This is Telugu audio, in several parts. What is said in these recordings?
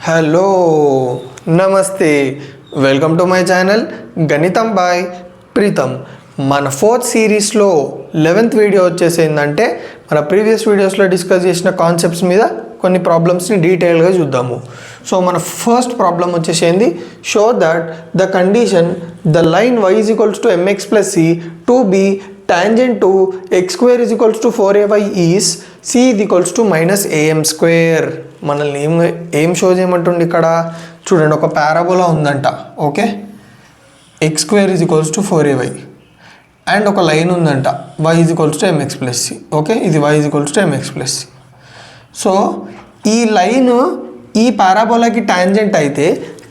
హలో నమస్తే వెల్కమ్ టు మై ఛానల్ గణితం బాయ్ ప్రీతం. మన ఫోర్త్ సిరీస్లో 11th వీడియో వచ్చేసి ఏంటంటే మన ప్రీవియస్ వీడియోస్లో డిస్కస్ చేసిన కాన్సెప్ట్స్ మీద కొన్ని ప్రాబ్లమ్స్ని డీటెయిల్గా చూద్దాము. సో మన ఫస్ట్ ప్రాబ్లం వచ్చేసి ఏంది, show that the condition the line y is equals to mx plus c to be tangent to x square is equals to 4ay is c is equals to minus am square. మనల్ని ఏం షో చేయమంటుంది ఇక్కడ చూడండి, ఒక పారాబోలా ఉందంట. Okay, X square is equals to 4ay and ఒక లైన్ ఉందంట y is equals to mx plus c. Okay, ఇది y is equals to mx plus c. So ఈ లైన్ ఈ పారాబోలాకి టాంజెంట్ అయితే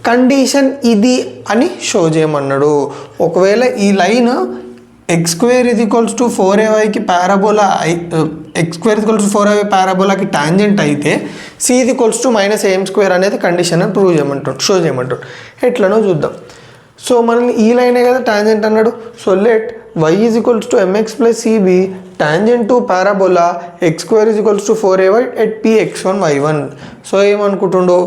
కండిషన్ ఇది అని షో చేయమన్నాడు. ఒకవేళ ఈ లైన్ ఎక్స్ స్క్వేర్ ఇది ఈక్వల్స్ టు 4ayకి parabola x square equals to 4ay పారాబోలాకి టాంజెంట్ అయితే సి ఇది equals to minus am square అనేది కండిషన్ అని ప్రూవ్ చేయమంటాడు, షో చేయమంటాడు. ఎట్లనో చూద్దాం. సో మనం ఈ లైనే కదా టాంజెంట్ అన్నాడు. So let y is equals to mx plus c be tangent to parabola x square is equals to 4ay at px1 y1. So ఏమనుకుంటుండో,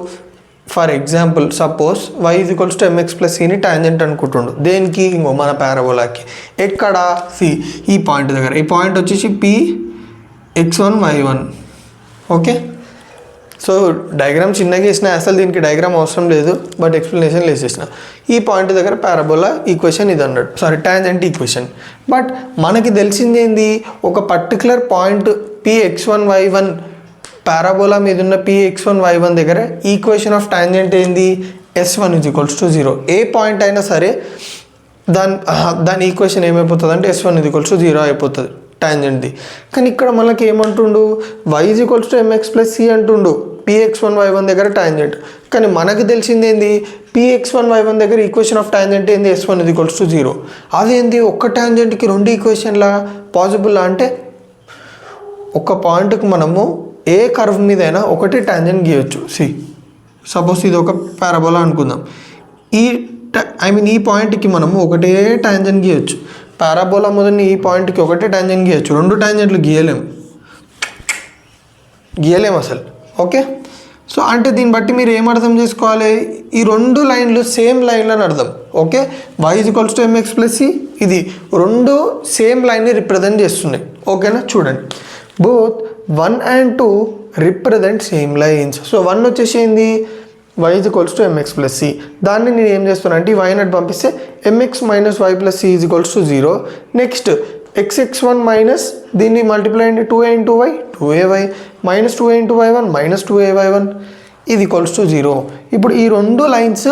for example suppose y is equals to mx plus cని టాంజెంట్ అనుకుంటుండు. దేనికి? ఇంకో మన పారాబోలాకి. ఎక్కడ? సి ఈ పాయింట్ దగ్గర. ఈ పాయింట్ వచ్చేసి px1 y1. Okay, so diagram చిన్నగా వేసిన, అసలు దీనికి డయాగ్రామ్ అవసరం లేదు, బట్ ఎక్స్ప్లెనేషన్ వేసేసిన. ఈ పాయింట్ దగ్గర పారాబోలా ఈక్వేషన్ ఇది అన్నాడు, సారీ టాంజెంట్ ఈక్వేషన్. బట్ మనకి తెలిసింది ఏంది, ఒక particular point px1 y1 parabola మీద ఉన్న px1 y1 దగ్గర ఈక్వేషన్ ఆఫ్ టాంజెంట్ ఏంది, s1 is equals to 0. A point అయినా సరే దాని ఈక్వేషన్ ఏమైపోతుంది అంటే s1 ఈజ్ ఈక్వల్స్ టు 0 అయిపోతుంది టాంజెంట్ది. కానీ ఇక్కడ మనకి ఏమంటుండు, y is equals to mx plus c అంటుండు px1 y1 దగ్గర టాంజెంట్. కానీ మనకు తెలిసింది ఏంది, px1 y1 దగ్గర ఈక్వేషన్ ఆఫ్ టాంజెంట్ ఏంది, s1 ఈజ్ ఈక్వల్స్ టు 0. అదేంది, ఒక్క టాంజెంట్కి రెండు ఈక్వేషన్లా పాసిబుల్ అంటే ఒక పాయింట్కి మనము ఏ కర్వ్ మీద అయినా ఒకటి టాంజెంట్ గీయొచ్చు. సి సపోజ్ ఇది ఒక పారాబోలా అనుకుందాం. ఈ పాయింట్కి మనము ఒకటే టాంజెంట్ గీయొచ్చు. పారాబోలా మొదటి ఈ పాయింట్కి ఒకటే టాంజెంట్ గీయొచ్చు, రెండు టాంజెంట్లు గీయలేము అసలు. ఓకే, సో అంటే దీన్ని బట్టి మీరు ఏం అర్థం చేసుకోవాలి, ఈ రెండు లైన్లు సేమ్ లైన్లు అని అర్థం. Okay, y is equals to mx plus c, ఇది రెండు సేమ్ లైన్ని రిప్రజెంట్ చేస్తున్నాయి. ఓకేనా, చూడండి, both 1 and 2 represent same lines. So 1 వచ్చేసి ఏంది, y is equals to mx plus c. దాన్ని నేను ఏం చేస్తున్నా అంటే ఈ y నట్ పంపిస్తే mx minus y plus c is equals to 0. Next xx1 minus దీన్ని మల్టిప్లై అండి 2a into y 2ay minus 2a into y1 minus 2ay1 ఇది ఈక్వల్స్ టు 0. ఇప్పుడు ఈ రెండు లైన్స్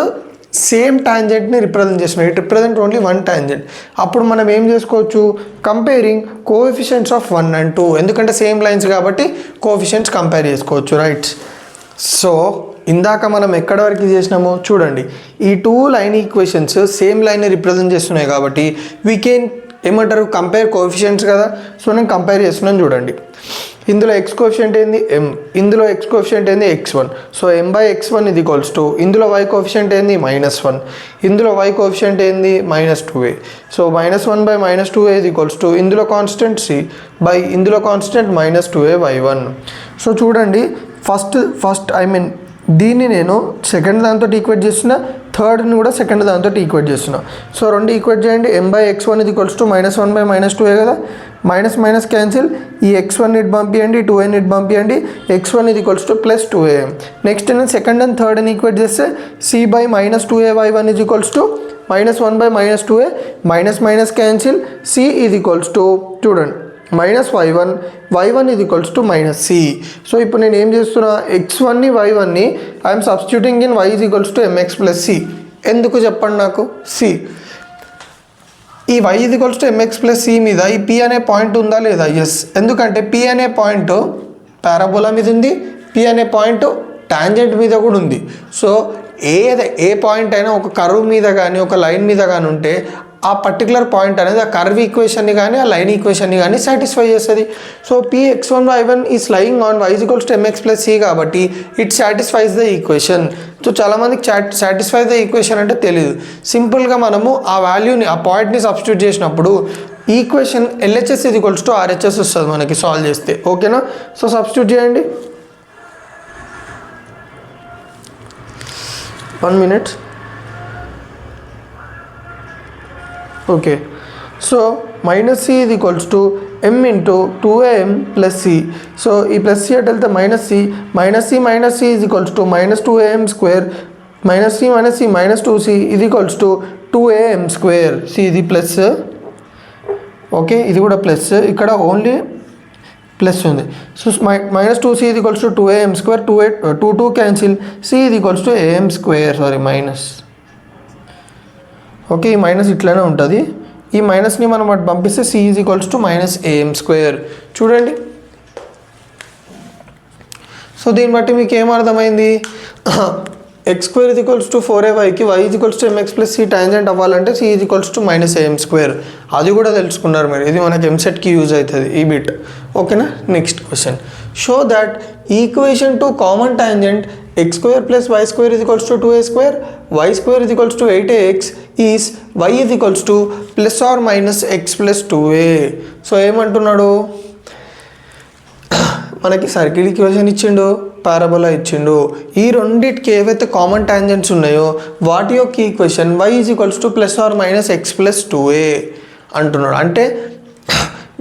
సేమ్ టాంజెంట్ని రిప్రజెంట్ చేస్తున్నాయి. It represent only one tangent. అప్పుడు మనం ఏం చేసుకోవచ్చు, కంపేరింగ్ కోఎఫిషియెంట్స్ ఆఫ్ 1 and 2, ఎందుకంటే సేమ్ లైన్స్ కాబట్టి కోఎఫిషియెంట్స్ కంపేర్ చేసుకోవచ్చు, రైట్. సో ఇందాక మనం ఎక్కడి వరకు చేసినామో చూడండి, ఈ టూ లైన్ ఈక్వేషన్స్ సేమ్ లైన్ని రిప్రజెంట్ చేస్తున్నాయి కాబట్టి వీ కెన్ ఏమంటారు, కంపేర్ కోఎఫిషియెంట్స్ కదా. సో నేను కంపేర్ చేస్తున్నాను చూడండి. ఇందులో x కోఎఫిషియంట్ ఏంది m, ఇందులో x కోఎఫిషియంట్ ఏంది x1. So m by x1 ఇది ఈక్వల్స్ టు, ఇందులో y కోఎఫిషియంట్ ఏంది -1, ఇందులో y కోఎఫిషియంట్ ఏంది -2a. సో -1 బై -2a ఇది ఈక్వల్స్ టు, ఇందులో కాన్స్టెంట్ c బై ఇందులో కాన్స్టెంట్ -2a y1. సో చూడండి, ఫస్ట్ దీన్ని నేను సెకండ్ దాంతో ఈక్వేట్ చేస్తున్నా, థర్డ్ని కూడా సెకండ్ దాంతో ఈక్వేట్ చేస్తున్నా. సో రెండు ఈక్వేట్ చేయండి. m బై x1 ఇది ఈక్వల్స్ టు -1 బై -2a కదా, మైనస్ మైనస్ క్యాన్సిల్, ఈ x1 ఇటు పంపించండి, 2a ఇటు పంపించండి, x1 ఇది equals to plus 2a. Next నేను సెకండ్ అండ్ థర్డ్ అని ఈక్వేట్ చేస్తే c బై -2a y1 ఇది equals to -1 by -2a, minus minus cancel, c ఇది ఈక్వల్స్ టు చూడండి మైనస్ y1 ఇది equals to minus c. So ఇప్పుడు నేను ఏం చేస్తున్నా, x1ని y1ని I'm substituting in y is equals to mx plus c. ఎందుకు చెప్పండి నాకు, c ఈ y is equals to mx plus c మీద ఈ p అనే పాయింట్ ఉందా లేదా? ఎస్, ఎందుకంటే p అనే పాయింట్ పారాబోలా మీద ఉంది, p అనే పాయింట్ టాంజెంట్ మీద కూడా ఉంది. సో ఏ పాయింట్ అయినా ఒక కర్వ్ మీద కానీ ఒక లైన్ మీద కానీ ఉంటే ఆ పర్టికులర్ పాయింట్ అనేది ఆ కర్వ్ ఈక్వేషన్ని కానీ ఆ లైన్ ఈక్వేషన్ని కానీ సాటిస్ఫై చేస్తుంది. So px1 y1 is lying on y is equals to mx plus c కాబట్టి it satisfies the equation. So చాలామందికి సాటిస్ఫై ద ఈక్వేషన్ అంటే తెలియదు. సింపుల్గా మనము ఆ వాల్యూని ఆ పాయింట్ని సబ్స్టిట్యూట్ చేసినప్పుడు equation LHS is equals to RHS వస్తుంది మనకి సాల్వ్ చేస్తే. ఓకేనా, సో సబ్స్టిట్యూట్ చేయండి. 1 minute. Okay, so minus c is equals to m into 2am plus c. So ఈ ప్లస్ c అటు వెళ్తే minus c is equals to minus 2am square minus c minus 2c is equals to 2am square. c ఇది ప్లస్, ఓకే, ఇది కూడా ప్లస్, ఇక్కడ ఓన్లీ ప్లస్ ఉంది. So minus 2c is equals to 2am square, 2 cancel, c is equals to am square, sorry minus. Okay, ఈ మైనస్ ఇట్లానే ఉంటుంది. ఈ మైనస్ని మనం అటు పంపిస్తే c is equals to minus am square. చూడండి, సో దీన్ని బట్టి మీకు ఏం అర్థమైంది? X square is equals to 4ayకి y is equals to mx plus c tangent అవ్వాలంటే c is equals to minus am square. అది కూడా తెలుసుకున్నారు మీరు. ఇది మనకి ఎంసెట్కి యూజ్ అవుతుంది ఈ బిట్. ఓకేనా? Next question, show that equation to common tangent x square plus y square is equals to 2a square, y square is equals to 8ax is y is equals to plus or minus x plus 2a. So ఏమంటున్నాడు? మనకి సర్కిల్ ఈక్వేషన్ ఇచ్చిండు, పారాబోలా ఇచ్చిండు. ఈ రెండిటికి ఏవైతే కామన్ టాంజెంట్స్ ఉన్నాయో వాటి యొక్క equation y is equals to plus or minus x plus 2a అంటున్నాడు. అంటే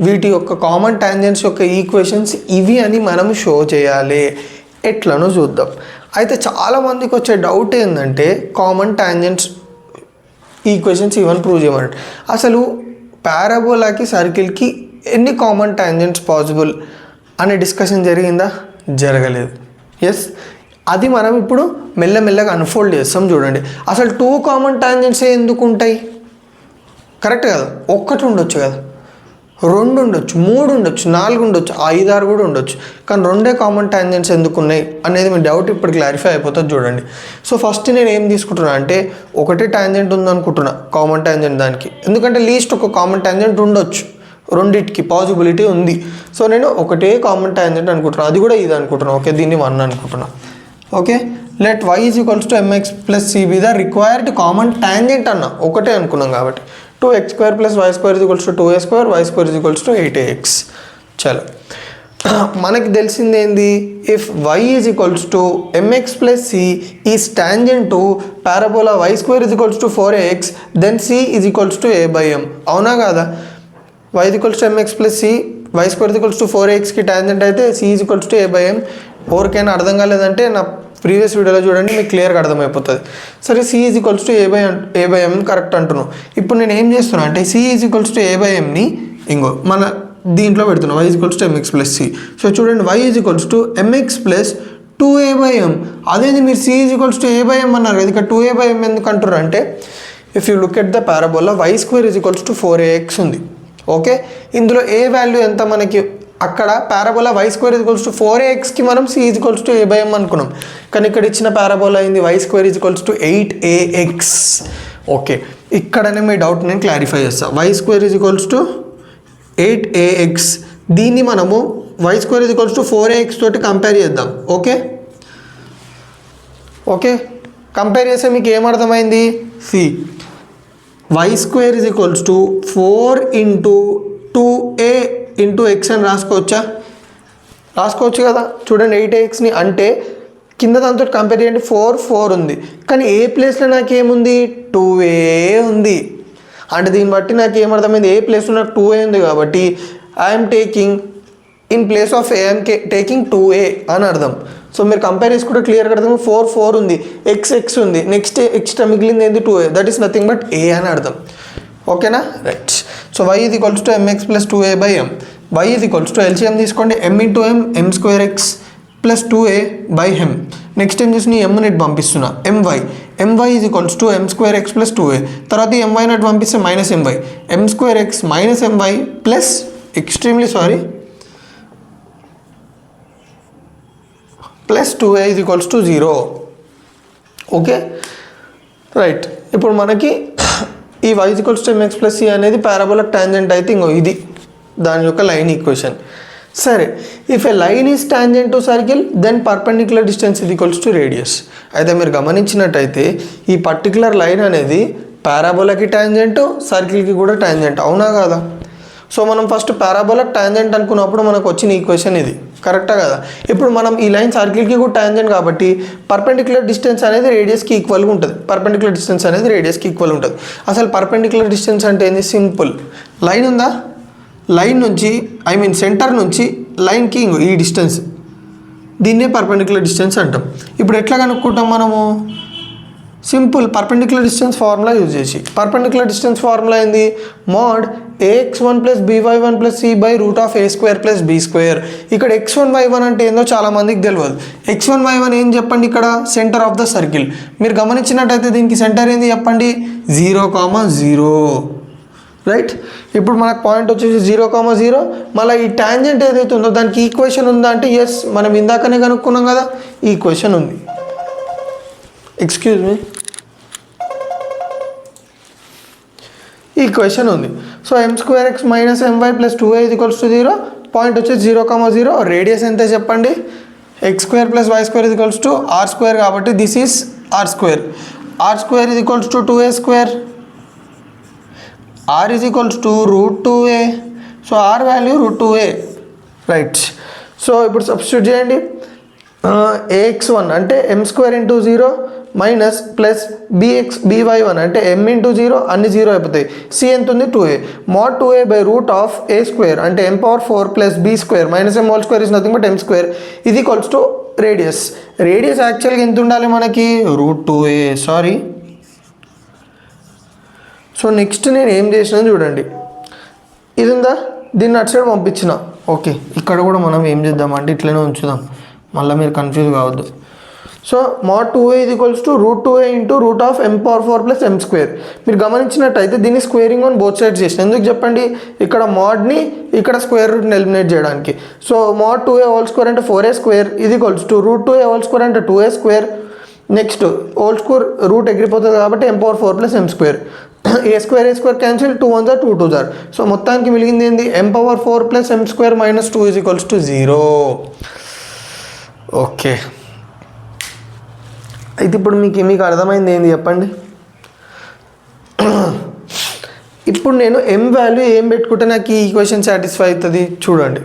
వీటి యొక్క కామన్ టాంజెంట్స్ యొక్క ఈక్వేషన్స్ ఇవి అని మనం షో చేయాలి. ఎట్లనో చూద్దాం. అయితే చాలామందికి వచ్చే డౌట్ ఏంటంటే common tangents equations even prove చేయమంటే అసలు పారాబోలాకి సర్కిల్కి ఎన్ని కామన్ టాంజెంట్స్ పాసిబుల్ అనే డిస్కషన్ జరిగిందా? జరగలేదు. ఎస్, అది మనం ఇప్పుడు మెల్లమెల్లగా అన్ఫోల్డ్ చేస్తాం. చూడండి, అసలు 2 కామన్ టాంజెంట్స్ ఎందుకు ఉంటాయి? కరెక్ట్ కదా, ఒక్కటి ఉండొచ్చు కదా, 2 ఉండొచ్చు, 3 ఉండొచ్చు, 4 ఉండొచ్చు, 5, 6 కూడా ఉండొచ్చు. కానీ 2 కామన్ టాంజెంట్స్ ఎందుకు ఉన్నాయి అనేది మీ డౌట్ ఇప్పుడు క్లారిఫై అయిపోతుంది. చూడండి, సో ఫస్ట్ నేను ఏం తీసుకుంటున్నా అంటే ఒకటే టాంజెంట్ ఉందనుకుంటున్నా కామన్ టాంజెంట్ దానికి, ఎందుకంటే లీస్ట్ ఒక కామన్ టాంజెంట్ ఉండొచ్చు, రెండిటికి పాసిబిలిటీ ఉంది. సో నేను ఒకటే కామన్ టాంజెంట్ అనుకుంటున్నాను, అది కూడా ఇది అనుకుంటున్నాను. ఓకే, దీన్ని 1 అనుకుంటున్నా. Okay, let y is equals to mx plus c be the required common tangent అన్న, ఒకటే అనుకున్నాం కాబట్టి 2x square plus y square is equals to 2a square, y square is equals to 8ax. చలో, మనకి తెలిసింది ఏంది? If y is equals to mx plus c is tangent to parabola y square is equals to 4ax, then c is equals to a/m. అవునా కాదా? y is equals to mx plus c, y square is equals to 4axకి టాంజెంట్ అయితే c is equals to a/m. ఎవరికైనా అర్థం కాలేదంటే నా ప్రీవియస్ వీడియోలో చూడండి, మీకు క్లియర్గా అర్థమైపోతుంది. సరే, c is equals to a/m correct అంటున్నాను. ఇప్పుడు నేను ఏం చేస్తున్నా అంటే c ఈజ్ ఈక్వల్స్ టు a/mని ఇంకో మన దీంట్లో పెడుతున్నాం, y is equals to mx plus c. So చూడండి, y is equals to mx plus 2a/m. అదేంటి మీరు c is equals to a/m అన్నారు కదా, ఇక్కడ 2a/m ఎందుకు అంటారు అంటే if you look at the parabola y square is equals to 4ax ఉంది. ఓకే, ఇందులో ఏ వాల్యూ ఎంత మనకి? అక్కడ parabola y square is equals to 4axకి మనం c is equals to a/m అనుకున్నాం. కానీ ఇక్కడ ఇచ్చిన పారాబోలా అయింది y square is equals to 8ax. Okay, ఇక్కడనే మీ డౌట్ నేను క్లారిఫై చేస్తాను. y square is equals to 8ax, దీన్ని మనము y square is equals to 4ax తోటి కంపేర్ చేద్దాం. ఓకే ఓకే, కంపేర్ చేస్తే మీకు ఏమర్థమైంది? సి y square is equals to 4 into 2a into x అని రాసుకోవచ్చు కదా. చూడండి, 8axని అంటే కింద దాంతో కంపేర్ చేయండి, 4 ఉంది. కానీ ఏ ప్లేస్లో నాకు ఏముంది? 2a ఉంది. అంటే దీన్ని బట్టి నాకు ఏమర్థమైంది? ఏ ప్లేస్లో నాకు 2a ఉంది కాబట్టి I'm taking in place of A I'm taking 2a అని అర్థం. సో మీరు కంపేర్ చేసుకుంటే క్లియర్గా అర్థం. 4 ఉంది, x ఉంది, నెక్స్ట్ ఎక్స్ట్రా మిగిలింది ఏంది? 2a. That is nothing but a అని అర్థం. ఓకేనా? Right. So y is equals to mx plus 2a/m. y is equals to LCM తీసుకోండి, m into m square x plus 2a/m. Next ఏం చేసిన m నెట్ పంపిస్తున్నా, my is equals to m square x plus 2a. తర్వాత ఈ my నెట్ పంపిస్తే minus my, m square x minus my plus extremely sorry plus 2a is equals to 0. Okay, right. ఇప్పుడు మనకి ఈ y is equals to mx plus c అనేది పారాబోలిక్ టాంజెంట్ అయితే ఇంకో ఇది దాని యొక్క లైన్ ఈక్వేషన్. సరే, if a line is tangent to circle then perpendicular distance is equals to radius. అయితే మీరు గమనించినట్టయితే ఈ పర్టికులర్ లైన్ అనేది పారాబోలాకి టాంజెంట్, సర్కిల్కి కూడా టాంజెంట్. అవునా కాదా? సో మనం ఫస్ట్ పారాబోలిక్ టాంజెంట్ అనుకున్నప్పుడు మనకు వచ్చిన ఈక్వేషన్ ఇది. కరెక్టా కదా? ఇప్పుడు మనం ఈ లైన్ సర్కిల్కి కూడా టాంజెంట్ కాబట్టి పర్పెండిక్యులర్ డిస్టెన్స్ అనేది రేడియస్కి ఈక్వల్గా ఉంటుంది. పర్పెండిక్యులర్ డిస్టెన్స్ అనేది రేడియస్కి ఈక్వల్ ఉంటుంది. అసలు పర్పెండిక్యులర్ డిస్టెన్స్ అంటే ఏంది? సింపుల్. లైన్ ఉందా, లైన్ నుంచి సెంటర్ నుంచి లైన్కి ఈ డిస్టెన్స్, దీన్నే పర్పెండిక్యులర్ డిస్టెన్స్ అంటాం. ఇప్పుడు ఎట్లా కనుక్కుంటాం మనము? Simple, perpendicular distance formula use చేసి. పర్పెండిక్యులర్ డిస్టెన్స్ ఫార్ములా ఏంది? Mode ax1 + by1 + c √a² + b². ఇక్కడ x1 y1 అంటే ఏందో చాలా మందికి తెలియదు. x1 y1 ఏం చెప్పండి? ఇక్కడ సెంటర్ ఆఫ్ ద సర్కిల్. మీరు గమనించినట్టయితే దీనికి సెంటర్ ఏంది చెప్పండి? 0,0. రైట్. ఇప్పుడు మనకు పాయింట్ వచ్చేసి 0,0. మళ్ళీ ఈ టాంజెంట్ ఏదైతే ఉందో దానికి ఈక్వేషన్ ఉందా అంటే ఎస్, మనం ఇందాకనే కనుక్కున్నాం కదా, ఈక్వేషన్ ఉంది. ఎక్స్క్యూజ్ మీ, ఈక్వేషన్ ఉంది. So m²x - my + 2a = 0. Point వచ్చేసి 0,0. రేడియస్ ఎంత చెప్పండి? x² + y² = r² కాబట్టి this is r². r² = 2a². r √2a. So r value √2a. Right. So ఇప్పుడు సబ్స్టిట్యూట్ చేయండి. ax1 అంటే m² × 0 మైనస్ ప్లస్ by1 అంటే m × 0 అన్ని 0 అయిపోతాయి. c ఎంత ఉంది? 2a. mod 2a √a² అంటే m⁴ plus b² -m² is nothing but m². ఇది ఈక్వల్స్ టు రేడియస్. రేడియస్ యాక్చువల్గా ఎంత ఉండాలి మనకి? √2a. సారీ. సో నెక్స్ట్ నేను ఏం చేసినా చూడండి, ఇది ఉందా, దీన్ని అటు సైడ్ పంపించిన. ఓకే, ఇక్కడ కూడా మనం ఏం చేద్దామంటే ఇట్లనే ఉంచుదాం, మళ్ళీ మీరు కన్ఫ్యూజ్ కావద్దు. So mod 2a = √2a × m⁴ plus m². మీరు గమనించినట్టయితే దీన్ని స్క్వేరింగ్ ఆన్ బోత్ సైడ్స్ చేసిన. ఎందుకు చెప్పండి? ఇక్కడ మోడ్ని ఇక్కడ స్క్వేర్ రూట్ని ఎలిమినేట్ చేయడానికి. సో mod 2a² అంటే 4a². ఇది √2a² అంటే 2a². నెక్స్ట్ హోల్² రూట్ ఎగిరిపోతుంది కాబట్టి m⁴ plus m². a² cancel, 2 1 2 2. So మొత్తానికి మిగిలింది ఏంది? m⁴ plus m² - 2 = 0. ఓకే, అయితే ఇప్పుడు మీకు అర్థమైంది ఏంది చెప్పండి? ఇప్పుడు నేను m వాల్యూ ఏం పెట్టుకుంటే నాకు ఈ ఈక్వేషన్ సాటిస్ఫై అవుతుంది చూడండి.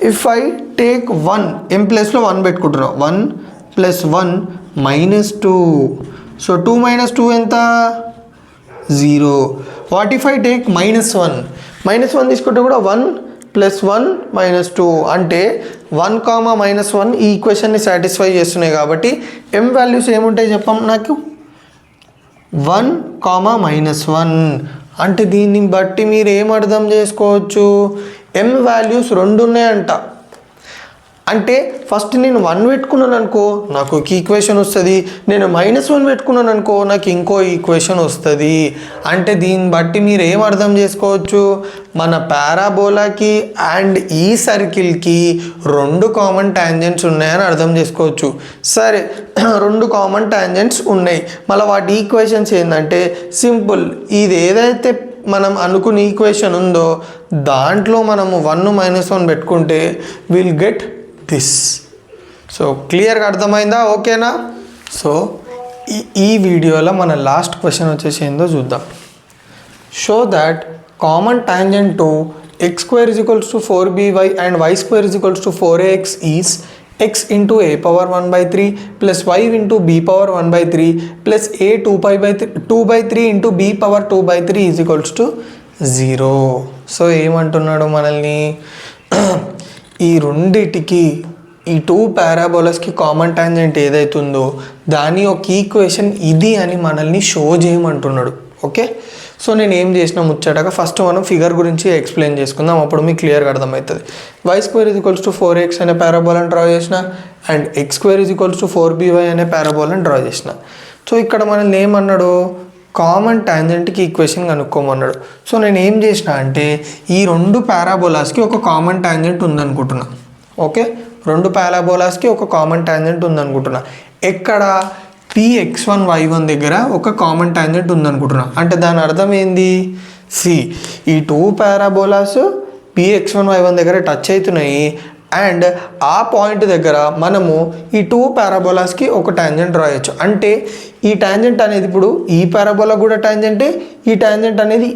ఇఫ్ ఐ టేక్ 1, m ప్లేస్లో 1 పెట్టుకుంటున్నాను. 1 + 1 - 2. సో 2 - 2 ఎంత? 0. What if I take -1? -1 తీసుకుంటే కూడా 1 + 1 - 2 అంటే 1, -1 ఈ ఈక్వేషన్ని సాటిస్ఫై చేస్తున్నాయి కాబట్టి m వాల్యూస్ ఏముంటాయి చెప్పాం నాకు? 1, -1. అంటే దీన్ని బట్టి మీరు ఏం అర్థం చేసుకోవచ్చు? m వాల్యూస్ 2 ఉన్నాయంట. అంటే ఫస్ట్ నేను 1 పెట్టుకున్నాను అనుకో, నాకు ఒక ఈక్వేషన్ వస్తుంది. నేను -1 పెట్టుకున్నాను అనుకో, నాకు ఇంకో ఈక్వేషన్ వస్తుంది. అంటే దీన్ని బట్టి మీరు ఏం అర్థం చేసుకోవచ్చు? మన పారాబోలాకి అండ్ ఈ సర్కిల్కి 2 కామన్ టాంజెంట్స్ ఉన్నాయని అర్థం చేసుకోవచ్చు. సరే, 2 కామన్ టాంజెంట్స్ ఉన్నాయి. మళ్ళీ వాటి ఈక్వేషన్స్ ఏంటంటే సింపుల్. ఇది ఏదైతే మనం అనుకున్న ఈక్వేషన్ ఉందో దాంట్లో మనము 1 - 1 పెట్టుకుంటే విల్ గెట్ దిస్. సో క్లియర్గా అర్థమైందా? ఓకేనా? సో ఈ వీడియోలో మన లాస్ట్ క్వశ్చన్ వచ్చేసి ఏందో చూద్దాం. Show that common tangent to x² = 4by and y² = 4ax is x × a⁴1/3 + y × b⁴1/3 + a 2/3 × b⁴2/3 = 0. So ఏమంటున్నాడు మనల్ని? ఈ రెండిటికి, ఈ 2 పారాబోలాస్కి కామన్ టాంజెంట్ ఏదైతుందో దాని ఒక ఈక్వేషన్ ఇది అని మనల్ని షో చేయమంటున్నాడు. ఓకే, సో నేను ఏం చేసిన ముచ్చటగా ఫస్ట్ మనం ఫిగర్ గురించి ఎక్స్ప్లెయిన్ చేసుకుందాం, అప్పుడు మీకు క్లియర్గా అర్థమవుతుంది. y² = 4x అనే పారాబోలాని డ్రా చేసిన అండ్ x² = 4by అనే పారాబోలాని డ్రా చేసిన. సో ఇక్కడ మనల్ని ఏమన్నాడు? కామన్ టాంజెంట్కి ఈక్వేషన్ కనుక్కోమన్నాడు. సో నేను ఏం చేసిన అంటే ఈ 2 పారాబోలాస్కి ఒక కామన్ టాంజెంట్ ఉందనుకుంటున్నా. ఓకే, 2 పారాబోలాస్కి ఒక కామన్ టాంజెంట్ ఉందనుకుంటున్నా. ఎక్కడ? px1 y1 దగ్గర ఒక కామన్ టాంజెంట్ ఉందనుకుంటున్నా. అంటే దాని అర్థం ఏంది? ఈ 2 పారాబోలాస్ px1 y1 దగ్గర టచ్ అవుతున్నాయి అండ్ ఆ పాయింట్ దగ్గర మనము ఈ 2 పారాబోలాస్కి ఒక టాంజెంట్ డ్రా చేయొచ్చు. అంటే ఈ టాంజెంట్ అనేది ఇప్పుడు ఈ పారాబోలా కూడా టాంజెంటే, ఈ టాంజెంట్ అనేది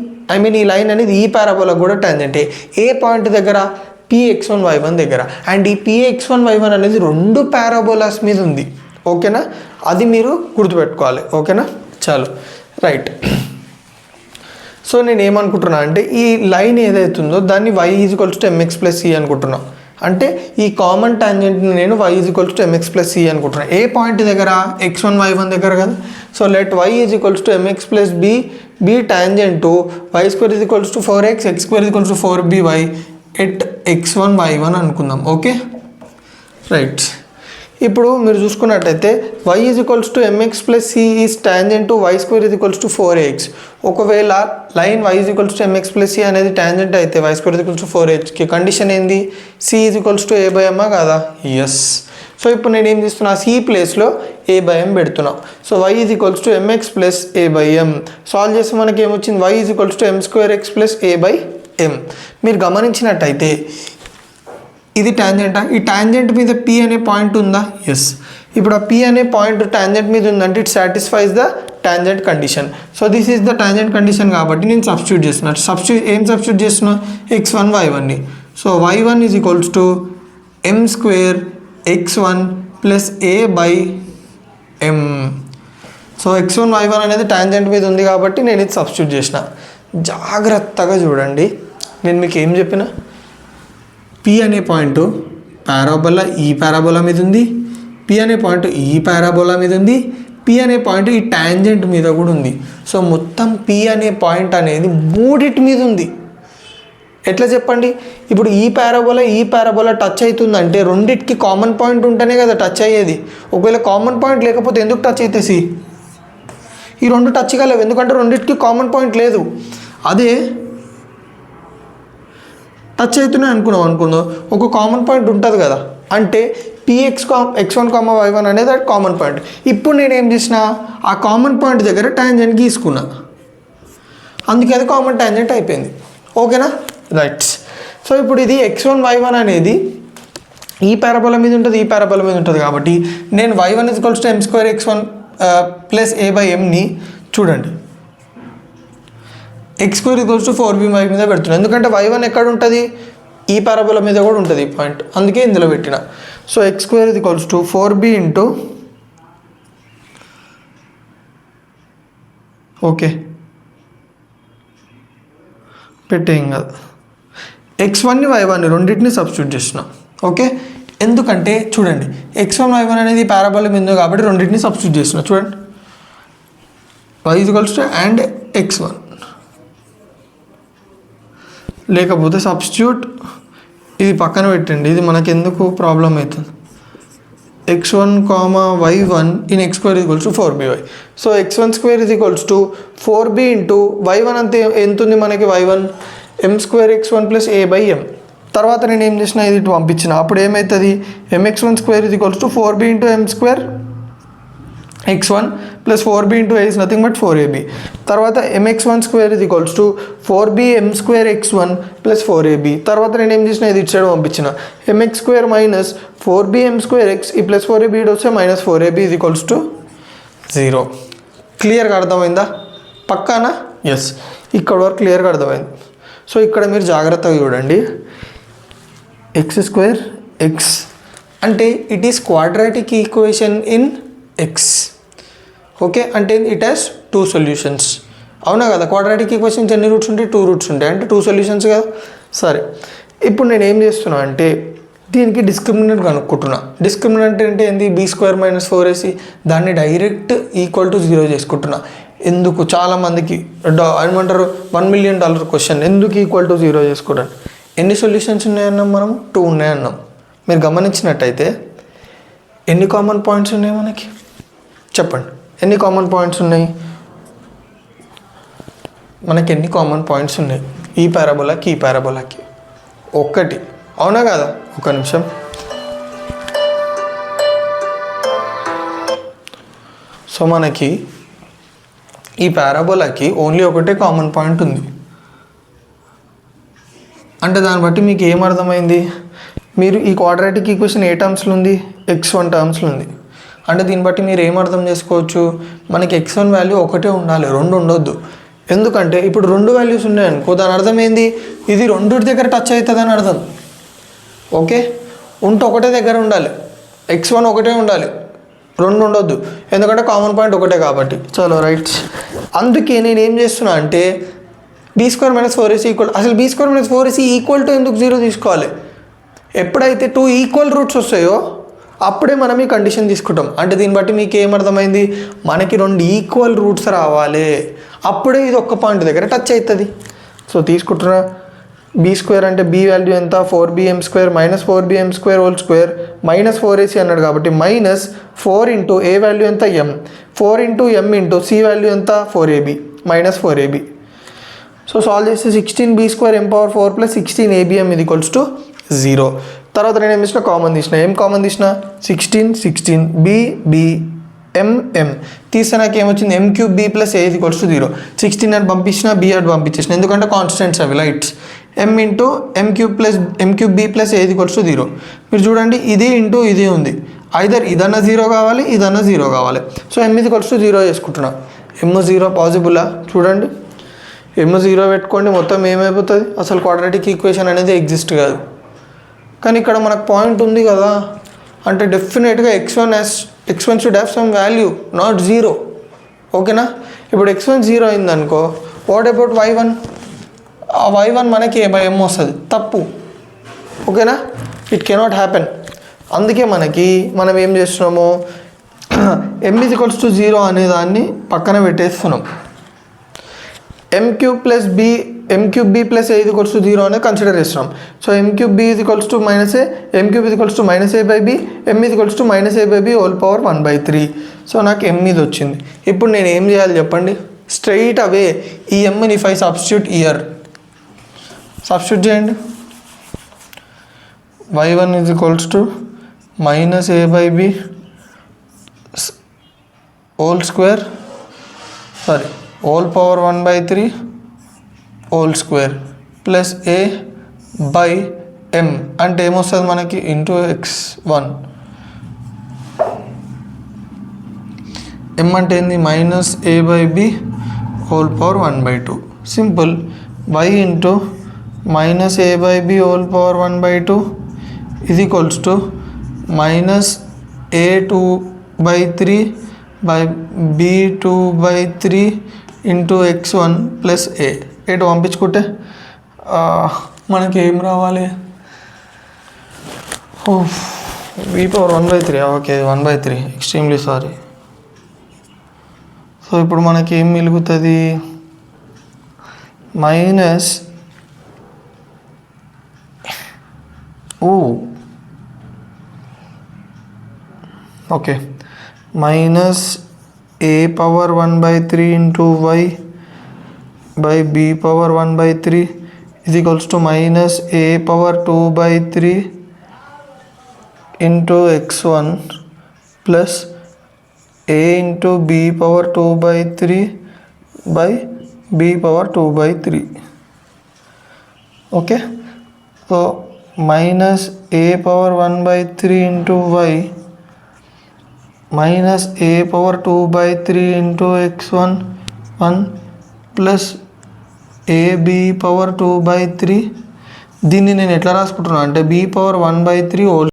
ఈ లైన్ అనేది ఈ పారాబోలా కూడా టాంజెంటే. ఏ పాయింట్ దగ్గర? px1y1 దగ్గర. అండ్ ఈ px1y1 అనేది రెండు పారాబోలాస్ మీద ఉంది. ఓకేనా, అది మీరు గుర్తుపెట్టుకోవాలి. ఓకేనా, చాలు రైట్. సో నేను ఏమనుకుంటున్నా అంటే ఈ లైన్ ఏదైతుందో దాన్ని y = mx + c అనుకుంటున్నాను. అంటే ఈ కామన్ టాంజెంట్ని నేను y = mx + c అనుకుంటున్నాను. ఏ పాయింట్ దగ్గర? x1 y1 దగ్గర కదా. So let y = mx + b b tangent to y² = 4x x² = 4by at x1 y1 అనుకుందాం. Okay right. ఇప్పుడు మీరు చూసుకున్నట్టయితే y = mx + c is tangent to y² = 4x. ఒకవేళ లైన్ y = mx + c అనేది టాంజెంట్ అయితే y² = 4hకి కండిషన్ ఏంది? c = a/m కదా. ఎస్. సో ఇప్పుడు నేను ఏం చేస్తున్నా, c ప్లేస్లో a/m పెడుతున్నా. So y = mx + a/m solve చేస్తే మనకి ఏమొచ్చింది? y = m²x + a/m. మీరు గమనించినట్టయితే ఇది టాంజెంటా? ఈ టాంజెంట్ మీద p అనే పాయింట్ ఉందా? ఎస్. ఇప్పుడు ఆ p అనే పాయింట్ టాంజెంట్ మీద ఉందంటే it satisfies the tangent condition. So this is the tangent condition కాబట్టి నేను సబ్స్టిట్యూట్ చేస్తున్నా. ఏం సబ్స్టిట్యూట్ చేస్తున్నా? x1 y1ని. So y1 = m² x1 + a/m. So x1 y1 అనేది టాంజెంట్ మీద ఉంది కాబట్టి నేను ఇది సబ్స్టిట్యూట్ చేసిన. జాగ్రత్తగా చూడండి, నేను మీకు ఏం చెప్పిన, p అనే పాయింట్ పారాబోలా ఈ పారాబోలా మీద ఉంది, p అనే పాయింట్ ఈ పారాబోలా మీద ఉంది, p అనే పాయింట్ ఈ టాంజెంట్ మీద కూడా ఉంది. సో మొత్తం p అనే పాయింట్ అనేది మూడిటి మీద ఉంది. ఎట్లా చెప్పండి? ఇప్పుడు ఈ పారాబోలా టచ్ అవుతుందంటే రెండిటికి కామన్ పాయింట్ ఉంటేనే కదా టచ్ అయ్యేది. ఒకవేళ కామన్ పాయింట్ లేకపోతే ఎందుకు టచ్ అవుతాయి? ఈ రెండు టచ్ కాలేవు, ఎందుకంటే రెండిటికి కామన్ పాయింట్ లేదు. అదే టచ్ అవుతున్నాయి అనుకుందాం, ఒక కామన్ పాయింట్ ఉంటుంది కదా, అంటే x1, y1 అనేది అది కామన్ పాయింట్. ఇప్పుడు నేను ఏం చేసిన, ఆ కామన్ పాయింట్ దగ్గర టాంజెంట్ గీసుకున్నా, అందుకే అది కామన్ టాంజెంట్ అయిపోయింది. ఓకేనా రైట్. సో ఇప్పుడు ఇది x1 y1 అనేది ఈ పారాబోలా మీద ఉంటుంది, ఈ పారాబోలా మీద ఉంటుంది కాబట్టి నేను y1 = m² x1 + a/mని చూడండి x² = 4by మీద పెడుతున్నాను. ఎందుకంటే y1 ఎక్కడ ఉంటుంది? ఈ పారాబోలా మీద కూడా ఉంటుంది ఈ పాయింట్, అందుకే ఇందులో పెట్టిన. So x² = 4b into okay పెట్టేం కాదు, x1ని y1ని రెండింటిని సబ్స్టిట్యూట్ చేసిన. ఓకే, ఎందుకంటే చూడండి x1 y1 అనేది పారాబోలా మీద కాబట్టి రెండింటిని సబ్స్టిట్యూట్ చేసిన. చూడండి y = and x1, లేకపోతే సబ్స్టిట్యూట్ ఇది పక్కన పెట్టండి, ఇది మనకి ఎందుకు ప్రాబ్లం అవుతుంది. x1, y1 in x² = 4by. So x1² = 4b into y1 అంతే ఎంత ఉంది మనకి? y1 m² x1 + a/m. తర్వాత నేను ఏం చేసిన, ఇది ఇటు పంపించిన, అప్పుడు ఏమవుతుంది? mx1² = 4b into m² x1 + 4b into a is nothing but 4ab. తర్వాత mx1² = 4b m² x1 + 4ab. తర్వాత నేను ఏం చేసిన, ఇది ఇటు సైడ్ పంపించిన, mx² - 4b m² x ఈ + 4ab ఇటు వస్తే -4ab = 0. క్లియర్గా అర్థమైందా? పక్కానా? ఎస్, ఇక్కడ వరకు క్లియర్గా అర్థమైంది. సో ఇక్కడ మీరు జాగ్రత్తగా చూడండి, x² x అంటే it is quadratic equation in x. Okay, అంటే ఇట్ హ్యాస్ 2 సొల్యూషన్స్. అవునా కదా? క్వాడ్రాటిక్ ఈక్వేషన్స్ ఎన్ని రూట్స్ ఉంటాయి? 2 రూట్స్ ఉంటాయి, అంటే 2 సొల్యూషన్స్ కదా. సరే, ఇప్పుడు నేను ఏం చేస్తున్నా అంటే దీనికి డిస్క్రిమినెంట్ కనుక్కుంటున్నా. డిస్క్రిమినెంట్ అంటే ఏంది? b² - 4ac, దాన్ని డైరెక్ట్ = 0 చేసుకుంటున్నా. ఎందుకు? చాలామందికి ఏమంటారు, $1 million క్వశ్చన్, ఎందుకు = 0 చేసుకోవడానికి? ఎన్ని సొల్యూషన్స్ ఉన్నాయన్నాం మనం? 2 ఉన్నాయన్నాం. మీరు గమనించినట్టయితే ఎన్ని కామన్ పాయింట్స్ ఉన్నాయి మనకి? చెప్పండి, ఎన్ని కామన్ పాయింట్స్ ఉన్నాయి మనకి? ఎన్ని కామన్ పాయింట్స్ ఉన్నాయి ఈ పారాబోలాకి ఈ పారాబోలాకి? 1. అవునా కదా? ఒక నిమిషం. సో మనకి ఈ పారాబోలాకి ఓన్లీ ఒకటే కామన్ పాయింట్ ఉంది. అంటే దాన్ని బట్టి మీకు ఏమర్థమైంది? మీరు ఈ క్వాడ్రాటిక్ ఈక్వేషన్ ఏ టర్మ్స్లో ఉంది? x1 టర్మ్స్లో ఉంది. అంటే దీన్ని బట్టి మీరు ఏమర్థం చేసుకోవచ్చు? మనకి x1 వాల్యూ ఒకటే ఉండాలి, 2 ఉండొద్దు. ఎందుకంటే ఇప్పుడు 2 వాల్యూస్ ఉన్నాయనుకో, దాని అర్థం ఏంది? ఇది రెండుటి దగ్గర టచ్ అవుతుంది అని అర్థం. ఓకే, ఉంటే ఒకటే దగ్గర ఉండాలి, x1 ఒకటే ఉండాలి, రెండు ఉండొద్దు, ఎందుకంటే కామన్ పాయింట్ ఒకటే కాబట్టి. చలో రైట్. అందుకే నేను ఏం చేస్తున్నా అంటే b² - 4ac ఈక్వల్, అసలు b² - 4ac ఈక్వల్ టు ఎందుకు 0 తీసుకోవాలి? ఎప్పుడైతే 2 ఈక్వల్ రూట్స్ వస్తాయో అప్పుడే మనం ఈ కండిషన్ తీసుకుంటాం. అంటే దీన్ని బట్టి మీకు ఏమర్థమైంది, మనకి 2 ఈక్వల్ రూట్స్ రావాలి, అప్పుడే ఇది ఒక్క పాయింట్ దగ్గర టచ్ అవుతుంది. సో తీసుకుంటున్నా, b² అంటే b వాల్యూ ఎంత, 4bm² - 4bm² whole square minus 4ac అన్నాడు కాబట్టి మైనస్ 4 ఇంటూ a వాల్యూ ఎంత m, 4 into m into c value ఎంత 4ab minus 4ab. So solve చేస్తే 16b² m⁴ ప్లస్ 16abm ఇది ఈక్వల్స్ టు 0. తర్వాత నేను ఏం చేసిన, కామన్ తీసిన, ఏం కామన్ తీసిన 16 b m తీస్తే నాకు ఏమొచ్చింది m³ b ప్లస్ a ఇది ఈక్వల్స్ టు 0. 16 అని పంపించిన, b అటు పంపించేసిన, ఎందుకంటే కాన్స్టెంట్స్ అవి lights. m into m³ b plus a ఇది ఈక్వల్స్ టు 0. మీరు చూడండి ఇది ఇంటూ ఇది ఉంది, ఐదర్ ఇదన్నా 0 కావాలి, ఇదన్నా 0 కావాలి. సో m ఇది ఈక్వల్స్ టు 0 చేసుకుంటున్నా. m 0 పాసిబులా? చూడండి m 0 పెట్టుకోండి, మొత్తం ఏమైపోతుంది, అసలు క్వాడ్రాటిక్ ఈక్వేషన్ అనేది ఎగ్జిస్ట్ కాదు. కానీ ఇక్కడ మనకు పాయింట్ ఉంది కదా, అంటే డెఫినెట్గా x1 should have some value, not 0. ఓకేనా? ఇప్పుడు x1 0 అయిందనుకో, వాట్ అబౌట్ y1? ఆ y1 మనకి a/m వస్తుంది, తప్పు. ఓకేనా? It cannot happen. అందుకే మనం ఏం చేస్తున్నాము, m = 0 అనే దాన్ని పక్కన పెట్టేస్తున్నాం. m³ b ప్లస్ a = 0 అనేది కన్సిడర్ చేస్తున్నాం. So m³ b = -a, m³ -a/b, m -a/b whole power 1/3. So నాకు m ఇది వచ్చింది. ఇప్పుడు నేను ఏం చేయాలి చెప్పండి, స్ట్రైట్ అవే ఈ mని if I substitute year, substitute చేయండి. y1 = -a/b whole square, whole power 1/3 whole square plus a/m అంటే ఏమొస్తుంది మనకి ఇంటూ x1. m అంటే ఏంది, -a/b whole power 1/2. Simple. y into -a/b whole power 1/2 ఇది equals to -a2/3 by b2/3 into x1 plus a. ఎటు పంపించుకుంటే మనకి ఏం రావాలి, b power 1/3. Okay 1/3, extremely sorry. So ఇప్పుడు మనకి ఏం మిగులుతుంది, minus okay minus a power 1/3 into y by b power 1/3 is equals to minus a power 2/3 into x1 plus a into b power 2/3 by b power 2/3. Okay, so minus a power 1/3 into y minus a power 2/3 into x1 1 plus ab power 2/3. దీన్ని నేను ఎట్లా రాసుకుంటున్నాను అంటే b power 1/3 హోల్